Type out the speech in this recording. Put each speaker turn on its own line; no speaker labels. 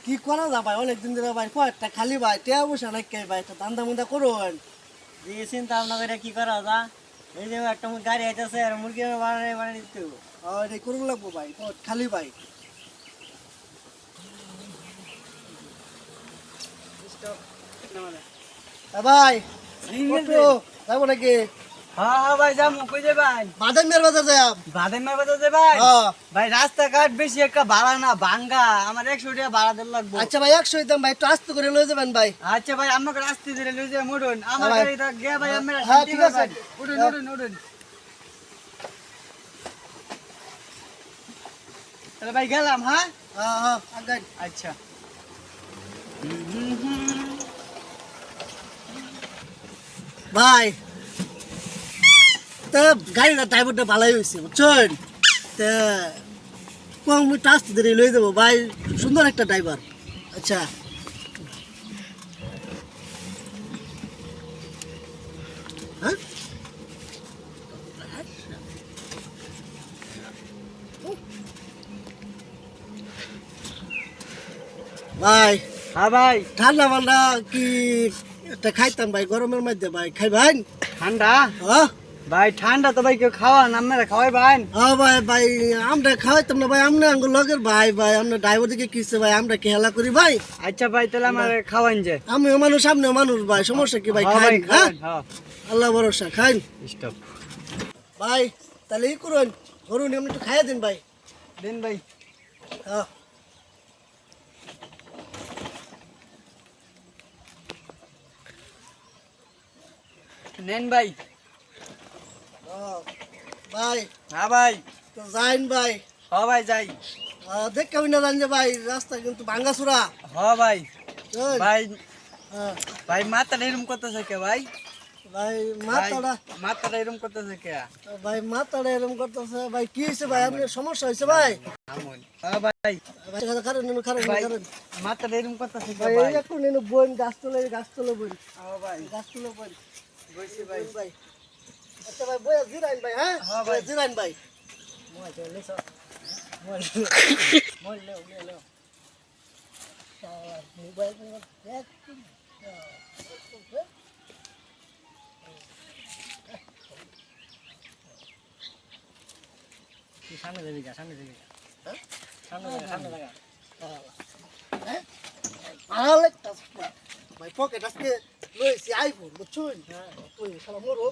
কি করা যা ভাই অনেকদিন ধরে ভাই কয়েকটা খালি ভাই টেয়া বসে অনেক ভাই একটা ধান্দা মুন্দা করুন
যে চিন্তা ভাবনা করে কি করা যা এই যে একটা গাড়ি আইতেছে আর মুরগি বানাই দিতে
এটা করুন লাগবো ভাই খালি ভাই ভাই যাবো নাকি
হ্যাঁ ভাই যাবো কই যে ভাই
বাদাম মেয়ের বাজার যাই
বাদামের বাজার যে ভাই ভাই রাস্তাঘাট বেশি একটা ভাড়া না ভাঙ্গা আমার 100 টাকা ভাড়া দিতে লাগবে
আচ্ছা ভাই 100 দাম ভাই একটু আস্তে করে লয়ে যাবেন ভাই
আচ্ছা ভাই আমাকে রাস্তা ধরে লয়ে যাই মুড়ুন আমার গাড়িটা গে ভাই আমরা
হ্যাঁ ঠিক আছে
উঠুন তাহলে ভাই গেলাম হ্যাঁ
হ্যাঁ আগাই
আচ্ছা
ভাই তা গাড়িটা ড্রাইভারটা ভালোই হয়েছে বুঝছেন তা কম একটু আস্তে ধরে লয়ে যাবো ভাই সুন্দর একটা ড্রাইভার আচ্ছা হ্যাঁ ভাই
হ্যাঁ ভাই
ঠান্ডা মান্ডা কি একটা খাইতাম ভাই গরমের মধ্যে ভাই খাই ভাই
ঠান্ডা
হ্যাঁ
ভাই ঠান্ডা তো ভাই কেউ খাওয়ান আপনারা খাওয়াই ভাই
হ্যাঁ ভাই ভাই আমরা খাওয়াইতাম না ভাই আমরা আঙ্গুল লগের ভাই ভাই আমরা ড্রাইভার দিকে কিসে ভাই আমরা কি হেলা করি ভাই
আচ্ছা ভাই তাহলে আমার খাওয়ান যে
আমিও মানুষ আপনিও মানুষ ভাই সমস্যা কি ভাই খাই হ্যাঁ আল্লাহ ভরসা খাই
স্টপ
ভাই তাহলে ই করুন করুন আপনি একটু খাইয়া দিন ভাই
দেন ভাই
হ্যাঁ
নেন ভাই
ভাই
হ্যাঁ ভাই
তো যাইন ভাই
হ্যাঁ ভাই যাই
দেখ কেমন না জান যে ভাই রাস্তা কিন্তু ভাঙ্গাচুরা
হ্যাঁ ভাই ভাই
হ্যাঁ
ভাই মাথাটা এরকম করতেছে কে ভাই
ভাই মাথাটা
মাথাটা এরকম করতেছে কে
ভাই মাথাটা এরকম করতেছে ভাই কি হয়েছে ভাই আপনার সমস্যা হয়েছে ভাই
হ্যাঁ ভাই
কারণ
মাথাটা এরকম করতেছে কে
ভাই
ভাই
একটু নিন বোন গাছ তোলে বোন
হ্যাঁ ভাই
গাছ তোলে বোন
বসি ভাই
ভাই আচ্ছা ভাই বয়া জিরাইন ভাই হ্যাঁ
হ্যাঁ ভাই
জিরাইন ভাই
মই চলে সব মই লেও
মোবাইল
সামনে যাবি গা সামনে
হ্যাঁ
সামনে লাগা
হ্যাঁ ভালো একটা ভাই পকেট আজকে লইছি আইফোন বুঝছুন ওই শালা মোরো